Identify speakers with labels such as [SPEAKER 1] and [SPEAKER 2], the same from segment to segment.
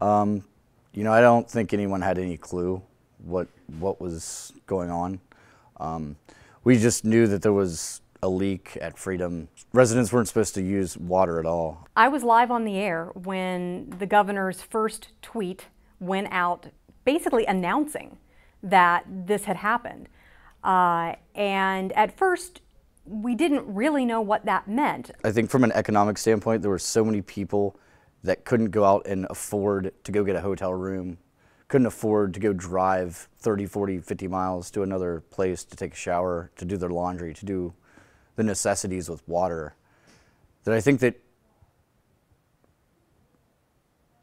[SPEAKER 1] You know, I don't think anyone had any clue what was going on. We just knew that there was a leak at Freedom. Residents weren't supposed to use water at all.
[SPEAKER 2] I was live on the air when the governor's first tweet went out basically announcing that this had happened. And at first, we didn't really know what that meant.
[SPEAKER 1] I think from an economic standpoint, there were so many people that couldn't go out and afford to go get a hotel room, couldn't afford to go drive 30, 40, 50 miles to another place to take a shower, to do their laundry, to do the necessities with water, that I think that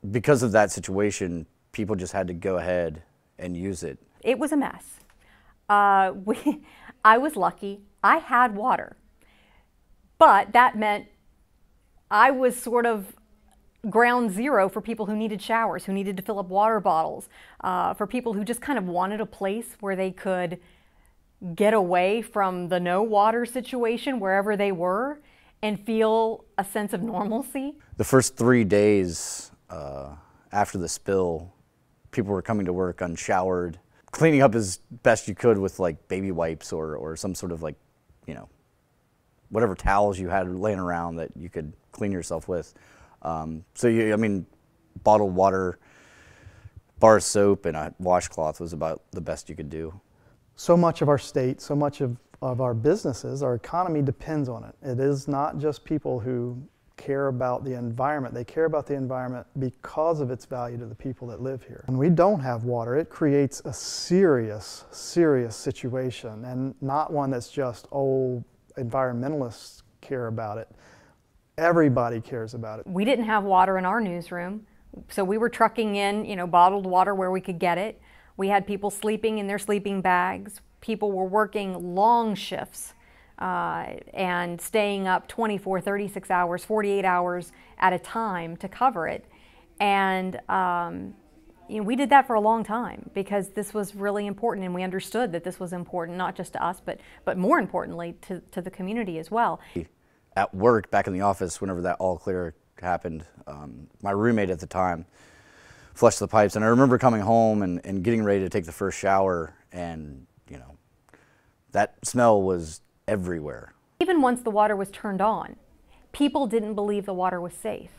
[SPEAKER 1] because of that situation, people just had to go ahead and use it.
[SPEAKER 2] It was a mess. I was lucky. I had water, but that meant I was sort of ground zero for people who needed showers, who needed to fill up water bottles, for people who just kind of wanted a place where they could get away from the no water situation wherever they were and feel a sense of normalcy.
[SPEAKER 1] The first 3 days after the spill, people were coming to work unshowered, cleaning up as best you could with like baby wipes or some sort of like, you know, whatever towels you had laying around that you could clean yourself with. So I mean, bottled water, bar soap, and a washcloth was about the best you could do.
[SPEAKER 3] So much of our state, so much of our businesses, our economy depends on it. It is not just people who care about the environment. They care about the environment because of its value to the people that live here. When we don't have water, it creates a serious, serious situation, and not one that's just, oh, environmentalists care about it. Everybody cares about it.
[SPEAKER 2] We didn't have water in our newsroom, so we were trucking in, you know, bottled water where we could get it. We had people sleeping in their sleeping bags. People were working long shifts and staying up 24, 36 hours, 48 hours at a time to cover it. And you know, we did that for a long time because this was really important, and we understood that this was important not just to us, but more importantly to the community as well.
[SPEAKER 1] At work, back in the office, whenever that all clear happened, my roommate at the time flushed the pipes, and I remember coming home and getting ready to take the first shower, and you know, that smell was everywhere.
[SPEAKER 2] Even once the water was turned on, people didn't believe the water was safe.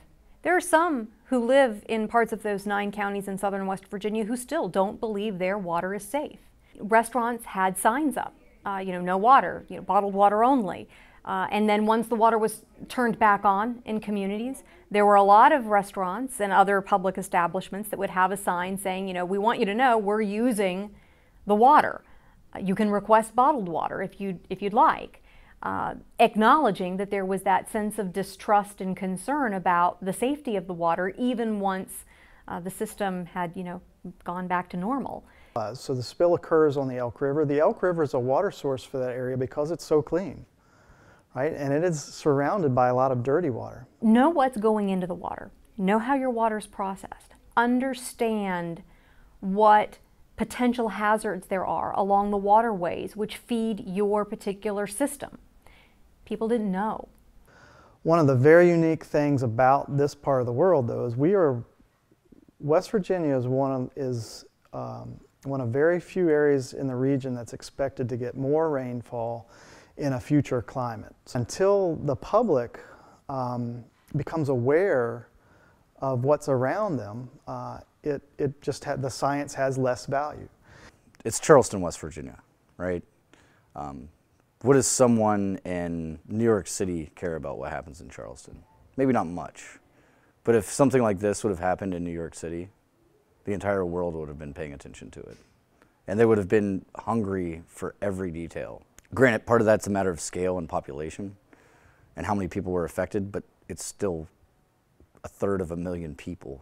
[SPEAKER 2] There are some who live in parts of those 9 counties in southern West Virginia who still don't believe their water is safe. Restaurants had signs up, you know, no water, you know, bottled water only. And then once the water was turned back on in communities, there were a lot of restaurants and other public establishments that would have a sign saying, you know, we want you to know we're using the water. You can request bottled water if you'd like, acknowledging that there was that sense of distrust and concern about the safety of the water even once the system had, you know, gone back to normal.
[SPEAKER 3] So the spill occurs on the Elk River. The Elk River is a water source for that area because it's so clean. Right? And it is surrounded by a lot of dirty water.
[SPEAKER 2] Know what's going into the water. Know how your water's processed. Understand what potential hazards there are along the waterways which feed your particular system. People didn't know.
[SPEAKER 3] One of the very unique things about this part of the world, though, is West Virginia is one of very few areas in the region that's expected to get more rainfall in a future climate. Until the public becomes aware of what's around them, the science has less value.
[SPEAKER 1] It's Charleston, West Virginia, right? What does someone in New York City care about what happens in Charleston? Maybe not much. But if something like this would have happened in New York City, the entire world would have been paying attention to it. And they would have been hungry for every detail. Granted, part of that's a matter of scale and population and how many people were affected, but it's still 1/3 of a million people